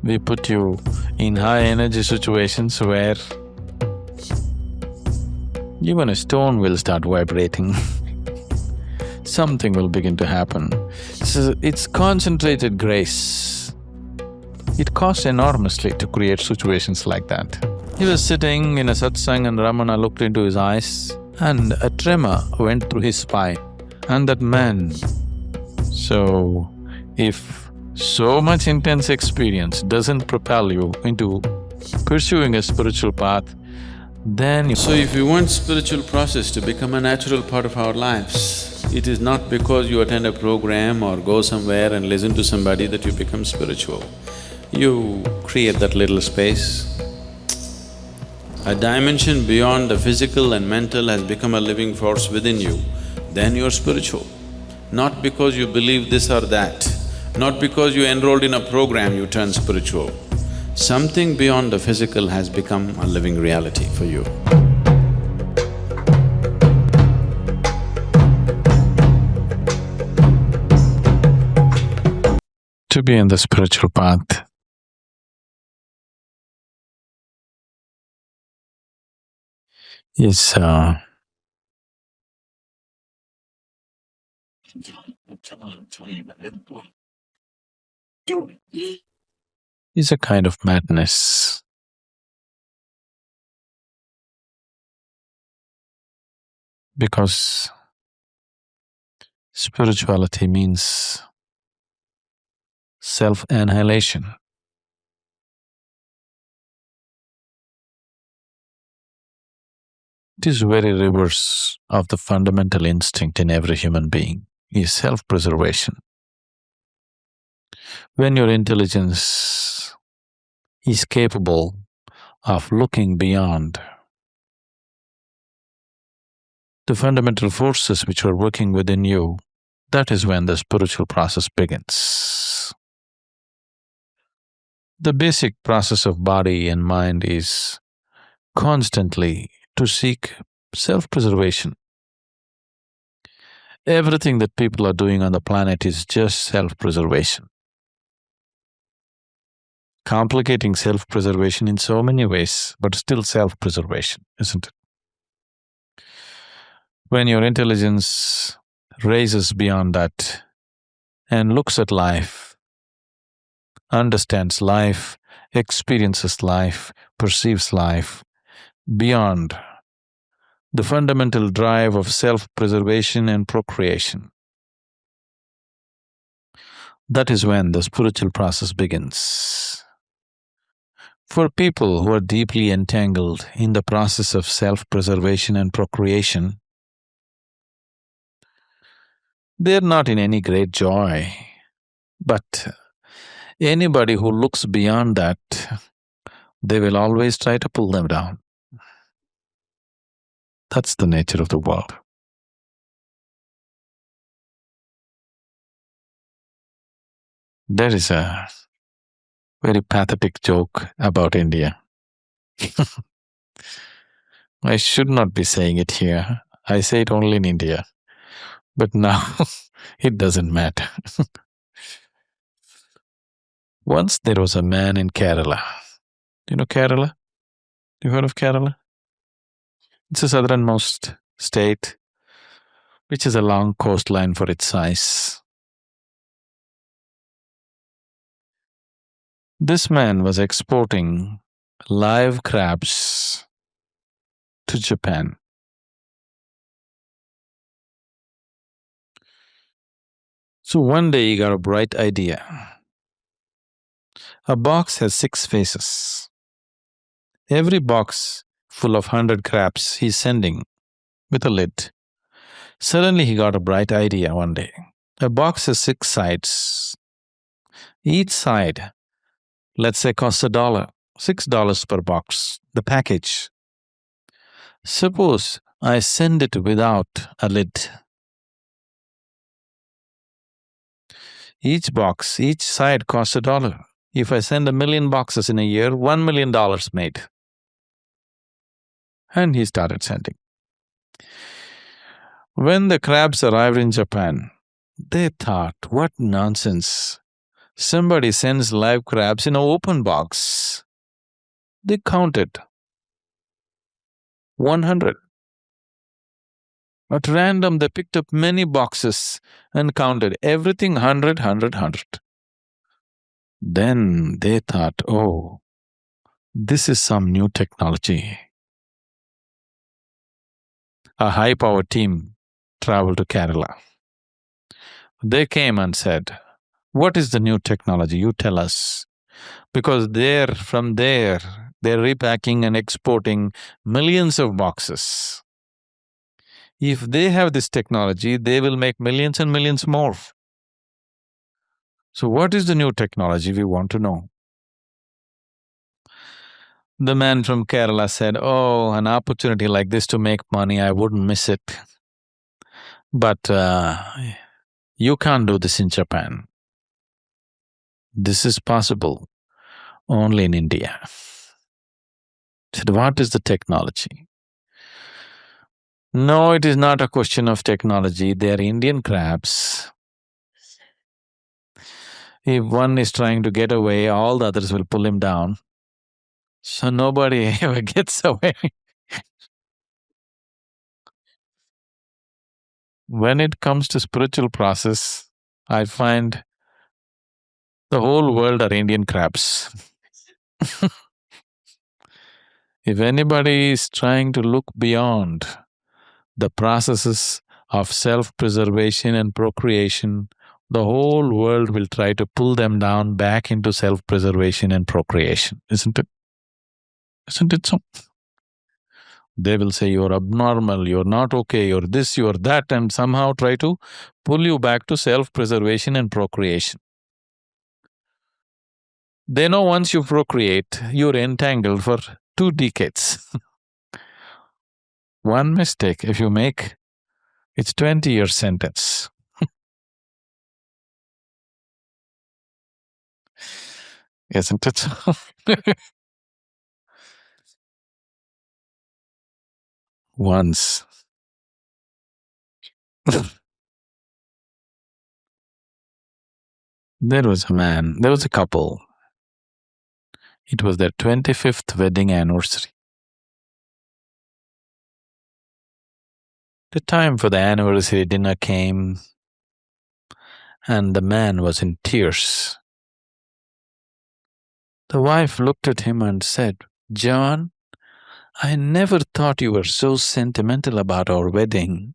we put you in high energy situations where even a stone will start vibrating. Something will begin to happen. So it's concentrated grace. It costs enormously to create situations like that. He was sitting in a satsang and Ramana looked into his eyes and a tremor went through his spine. And that man… So, if so much intense experience doesn't propel you into pursuing a spiritual path, then… So if you want spiritual process to become a natural part of our lives, it is not because you attend a program or go somewhere and listen to somebody that you become spiritual. You create that little space. A dimension beyond the physical and mental has become a living force within you, then you're spiritual. Not because you believe this or that, not because you enrolled in a program you turn spiritual. Something beyond the physical has become a living reality for you. To be in the spiritual path is is a kind of madness. Because spirituality means self-annihilation. It is very reverse of the fundamental instinct in every human being, is self-preservation. When your intelligence is capable of looking beyond the fundamental forces which are working within you, that is when the spiritual process begins. The basic process of body and mind is constantly to seek self-preservation. Everything that people are doing on the planet is just self-preservation. Complicating self-preservation in so many ways, but still self-preservation, isn't it? When your intelligence raises beyond that and looks at life, understands life, experiences life, perceives life beyond the fundamental drive of self-preservation and procreation, that is when the spiritual process begins. For people who are deeply entangled in the process of self-preservation and procreation, they're not in any great joy, but anybody who looks beyond that, they will always try to pull them down. That's the nature of the world. There is a very pathetic joke about India. I should not be saying it here. I say it only in India. But now it doesn't matter. Once there was a man in Kerala. You know Kerala? You heard of Kerala? It's the southernmost state, which has a long coastline for its size. This man was exporting live crabs to Japan. So one day he got a bright idea. A box has 6 faces. Every box full of 100 crabs he's sending with a lid. Suddenly he got a bright idea one day. A box has 6 sides. Each side, let's say, costs $1, $6 per box, the package. Suppose I send it without a lid. Each box, each side costs $1. If I send 1,000,000 boxes in a year, $1,000,000 made. And he started sending. When the crabs arrived in Japan, they thought, what nonsense. Somebody sends live crabs in an open box. They counted 100. At random, they picked up many boxes and counted everything 100. Then they thought, oh, this is some new technology. A high-powered team traveled to Kerala. They came and said, what is the new technology? You tell us. Because from there, they're repacking and exporting millions of boxes. If they have this technology, they will make millions and millions more. So what is the new technology we want to know? The man from Kerala said, oh, an opportunity like this to make money, I wouldn't miss it. But you can't do this in Japan. This is possible only in India. I said, what is the technology? No, it is not a question of technology, they are Indian crabs. If one is trying to get away, all the others will pull him down. So nobody ever gets away. When it comes to spiritual process, I find the whole world are Indian crabs. If anybody is trying to look beyond the processes of self-preservation and procreation, the whole world will try to pull them down back into self-preservation and procreation, isn't it? Isn't it so? They will say you're abnormal, you're not okay, you're this, you're that, and somehow try to pull you back to self-preservation and procreation. They know once you procreate, you're entangled for 2 decades. One mistake if you make, it's 20-year sentence. Isn't it so? Once. There was a couple. It was their 25th wedding anniversary. The time for the anniversary dinner came, and the man was in tears. The wife looked at him and said, John, I never thought you were so sentimental about our wedding.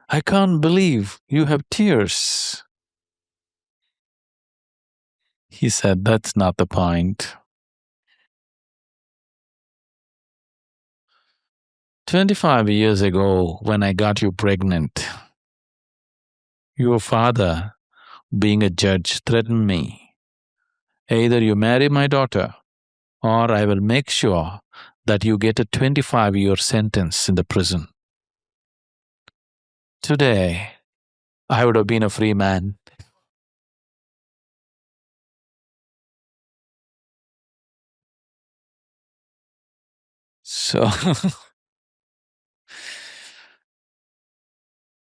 I can't believe you have tears. He said, that's not the point. 25 years ago, when I got you pregnant, your father, being a judge, threatened me. Either you marry my daughter, or I will make sure that you get a 25-year sentence in the prison. Today, I would have been a free man. So,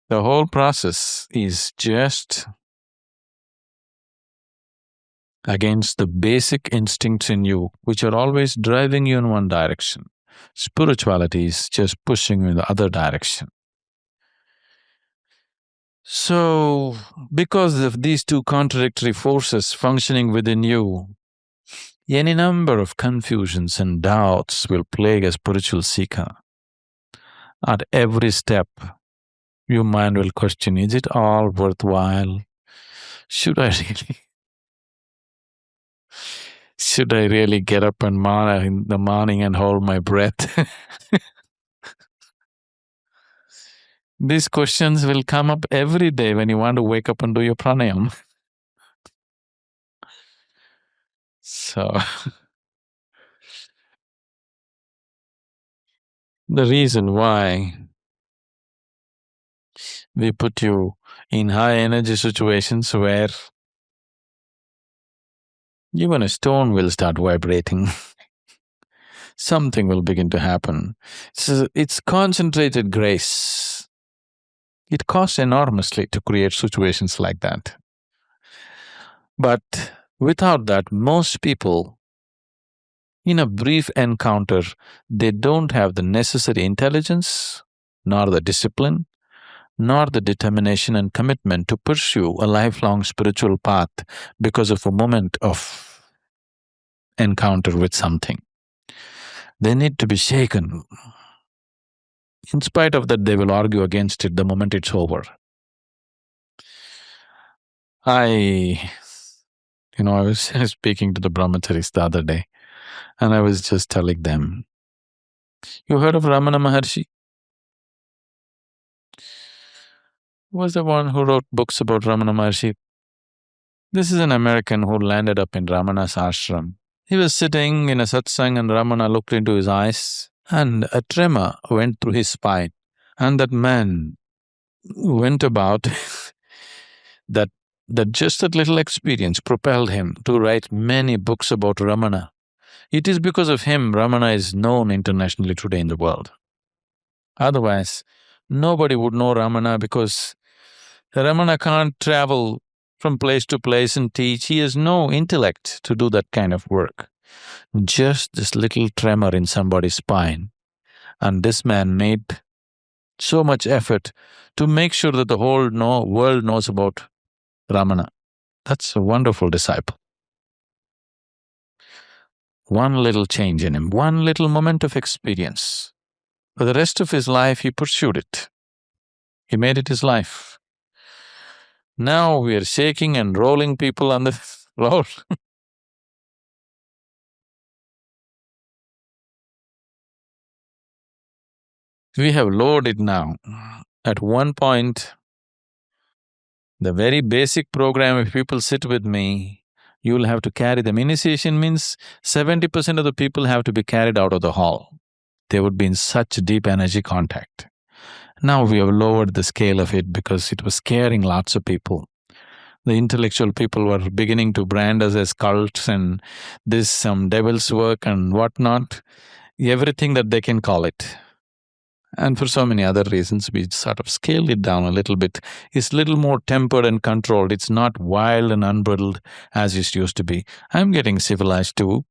the whole process is just against the basic instincts in you, which are always driving you in one direction. Spirituality is just pushing you in the other direction. So, because of these two contradictory forces functioning within you, any number of confusions and doubts will plague a spiritual seeker. At every step, your mind will question, is it all worthwhile? Should I really get up in the morning and hold my breath? These questions will come up every day when you want to wake up and do your pranayam. So, the reason why we put you in high energy situations where even a stone will start vibrating, something will begin to happen. It's concentrated grace. It costs enormously to create situations like that. But without that, most people, in a brief encounter, they don't have the necessary intelligence, nor the discipline, nor the determination and commitment to pursue a lifelong spiritual path because of a moment of encounter with something. They need to be shaken. In spite of that, they will argue against it the moment it's over. I, I was speaking to the brahmacharis the other day, and I was just telling them, you heard of Ramana Maharshi? Who was the one who wrote books about Ramana Maharshi? This is an American who landed up in Ramana's ashram. He was sitting in a satsang and Ramana looked into his eyes and a tremor went through his spine. And that man went about that just that little experience propelled him to write many books about Ramana. It is because of him Ramana is known internationally today in the world. Otherwise, nobody would know Ramana because Ramana can't travel from place to place and teach. He has no intellect to do that kind of work. Just this little tremor in somebody's spine. And this man made so much effort to make sure that the whole world knows about Ramana. That's a wonderful disciple. One little change in him, one little moment of experience. For the rest of his life, he pursued it. He made it his life. Now we are shaking and rolling people on the floor. We have lowered it now. At one point, the very basic program, if people sit with me, you will have to carry them. Initiation means 70% of the people have to be carried out of the hall. They would be in such deep energy contact. Now we have lowered the scale of it because it was scaring lots of people. The intellectual people were beginning to brand us as cults and this some devil's work and whatnot, everything that they can call it. And for so many other reasons, we sort of scaled it down a little bit. It's a little more tempered and controlled. It's not wild and unbridled as it used to be. I'm getting civilized too.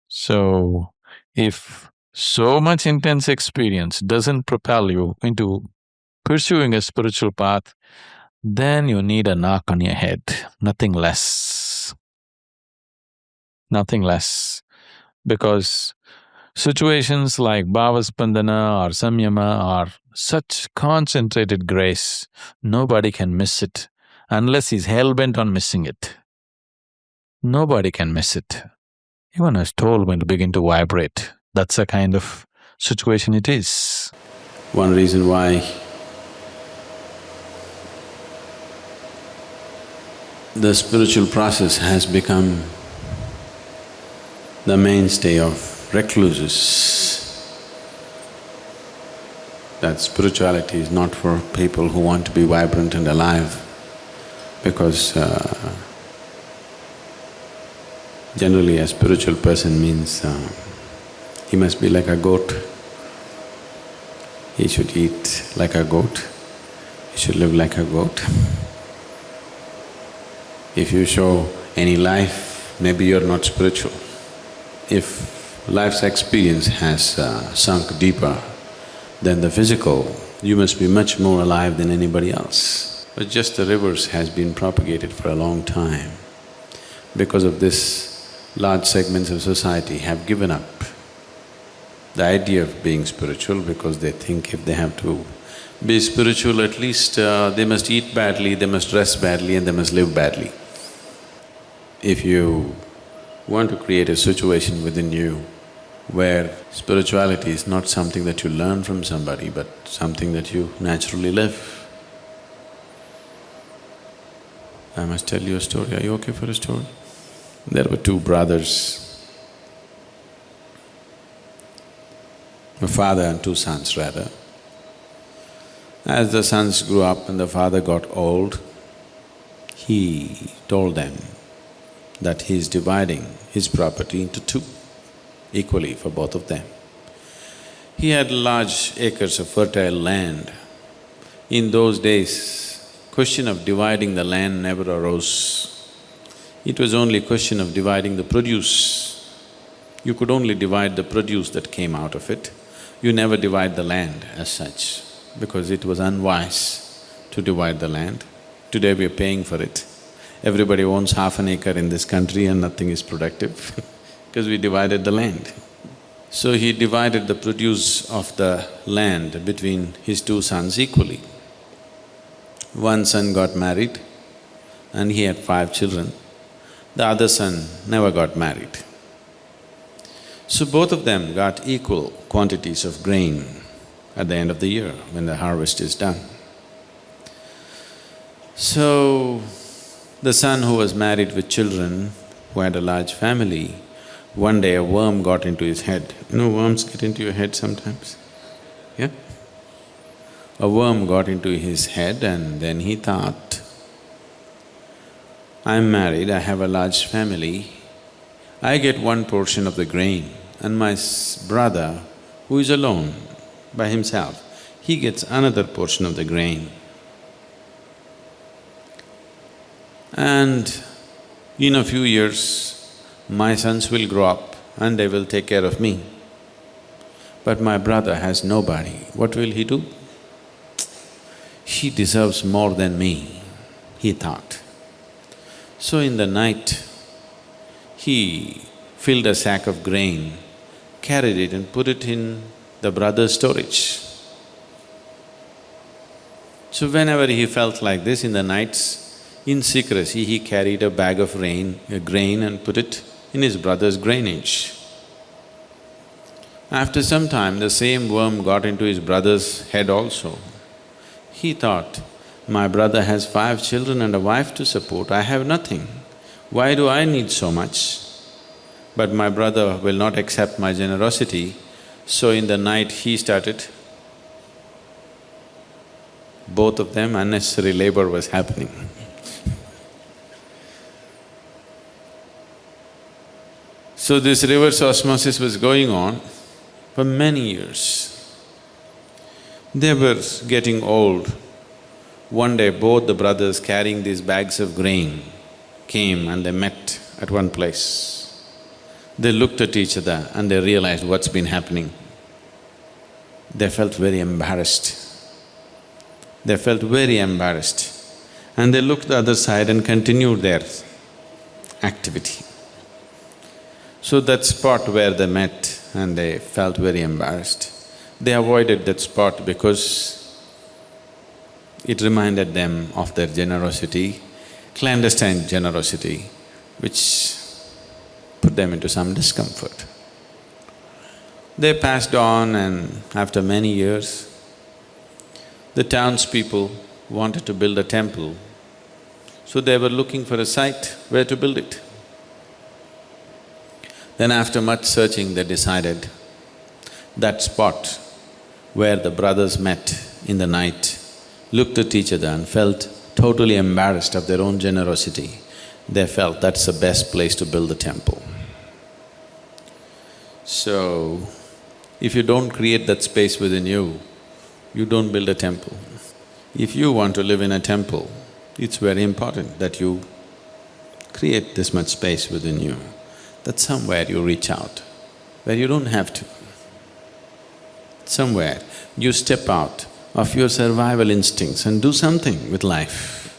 So, if so much intense experience doesn't propel you into pursuing a spiritual path, then you need a knock on your head, nothing less. Nothing less. Because situations like Bhavaspandana or Samyama are such concentrated grace, nobody can miss it unless he's hell-bent on missing it. Nobody can miss it. Even as told when to begin to vibrate, that's the kind of situation it is. One reason why the spiritual process has become the mainstay of recluses, that spirituality is not for people who want to be vibrant and alive, because generally a spiritual person means he must be like a goat. He should eat like a goat, he should live like a goat. If you show any life, maybe you're not spiritual. If life's experience has sunk deeper than the physical, you must be much more alive than anybody else. But just the reverse has been propagated for a long time. Because of this, large segments of society have given up the idea of being spiritual because they think if they have to be spiritual, at least they must eat badly, they must dress badly and they must live badly. If you want to create a situation within you where spirituality is not something that you learn from somebody but something that you naturally live. I must tell you a story. Are you okay for a story? There were two brothers, a father and two sons rather. As the sons grew up and the father got old, he told them that he is dividing his property into two, equally for both of them. He had large acres of fertile land. In those days, question of dividing the land never arose. It was only question of dividing the produce. You could only divide the produce that came out of it. You never divide the land as such, because it was unwise to divide the land. Today we are paying for it. Everybody owns half an acre in this country and nothing is productive because we divided the land. So he divided the produce of the land between his two sons equally. One son got married and he had 5 children. The other son never got married. So both of them got equal quantities of grain at the end of the year when the harvest is done. So the son who was married with children, who had a large family, one day a worm got into his head. You know worms get into your head sometimes? Yeah? A worm got into his head and then he thought, I'm married, I have a large family, I get one portion of the grain and my brother, who is alone by himself, he gets another portion of the grain. And in a few years, my sons will grow up and they will take care of me. But my brother has nobody, what will he do? He deserves more than me, he thought. So in the night, he filled a sack of grain, carried it and put it in the brother's storage. So whenever he felt like this in the nights, in secrecy he carried a bag of grain and put it in his brother's grainage. After some time, the same worm got into his brother's head also. He thought, my brother has 5 children and a wife to support, I have nothing. Why do I need so much? But my brother will not accept my generosity, so in the night he started. Both of them, unnecessary labor was happening. So this reverse osmosis was going on for many years. They were getting old. One day both the brothers carrying these bags of grain came and they met at one place. They looked at each other and they realized what's been happening. They felt very embarrassed. They felt very embarrassed and they looked the other side and continued their activity. So that spot where they met and they felt very embarrassed, they avoided that spot because it reminded them of their generosity, clandestine generosity, which put them into some discomfort. They passed on and after many years, the townspeople wanted to build a temple, so they were looking for a site where to build it. Then after much searching, they decided that spot where the brothers met in the night, looked at each other and felt totally embarrassed of their own generosity. They felt that's the best place to build the temple. So, if you don't create that space within you, you don't build a temple. If you want to live in a temple, it's very important that you create this much space within you, that somewhere you reach out, where you don't have to. Somewhere you step out of your survival instincts and do something with life.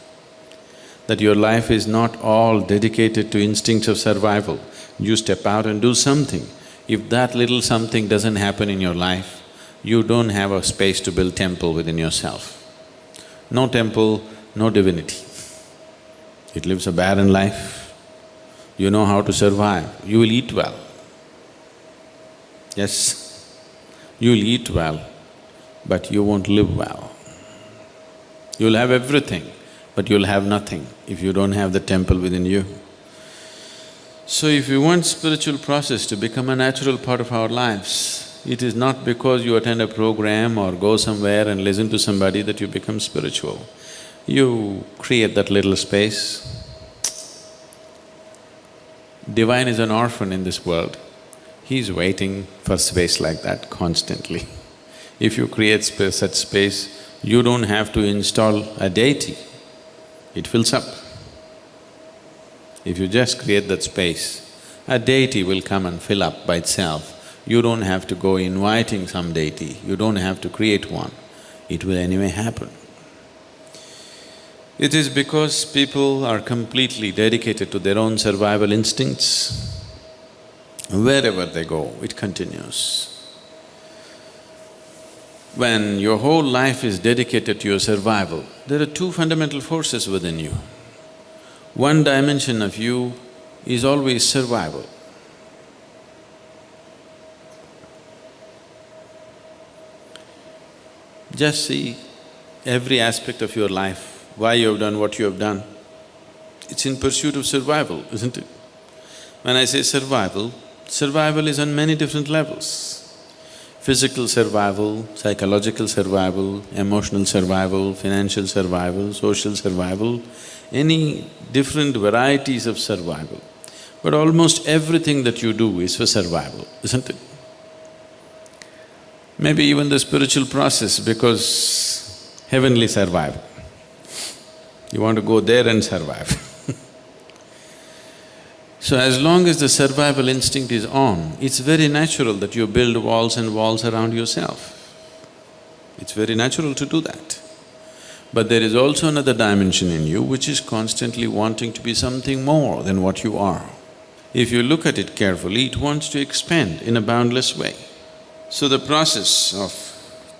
That your life is not all dedicated to instincts of survival. You step out and do something. If that little something doesn't happen in your life, you don't have a space to build temple within yourself. No temple, no divinity. It lives a barren life. You know how to survive, you will eat well. Yes, you'll eat well, but you won't live well. You'll have everything, but you'll have nothing if you don't have the temple within you. So if you want spiritual process to become a natural part of our lives, it is not because you attend a program or go somewhere and listen to somebody that you become spiritual. You create that little space. Divine is an orphan in this world. He's waiting for space like that constantly. If you create such space, you don't have to install a deity, it fills up. If you just create that space, a deity will come and fill up by itself. You don't have to go inviting some deity, you don't have to create one, it will anyway happen. It is because people are completely dedicated to their own survival instincts. Wherever they go, it continues. When your whole life is dedicated to your survival, there are two fundamental forces within you. One dimension of you is always survival. Just see every aspect of your life, why you have done what you have done. It's in pursuit of survival, isn't it? When I say survival, survival is on many different levels. Physical survival, psychological survival, emotional survival, financial survival, social survival, any different varieties of survival. But almost everything that you do is for survival, isn't it? Maybe even the spiritual process, because heavenly survival. You want to go there and survive. So as long as the survival instinct is on, it's very natural that you build walls and walls around yourself. It's very natural to do that. But there is also another dimension in you which is constantly wanting to be something more than what you are. If you look at it carefully, it wants to expand in a boundless way. So the process of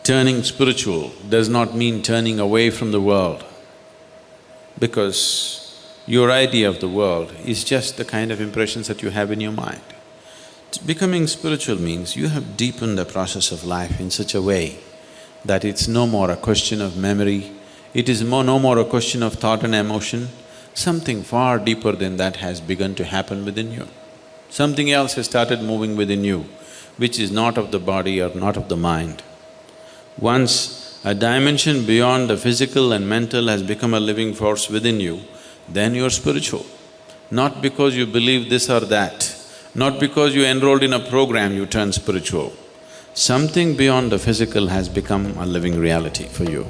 turning spiritual does not mean turning away from the world, because your idea of the world is just the kind of impressions that you have in your mind. Becoming spiritual means you have deepened the process of life in such a way that it's no more a question of memory, it is no more a question of thought and emotion. Something far deeper than that has begun to happen within you. Something else has started moving within you, which is not of the body or not of the mind. Once a dimension beyond the physical and mental has become a living force within you, then you're spiritual. Not because you believe this or that, not because you enrolled in a program you turn spiritual. Something beyond the physical has become a living reality for you.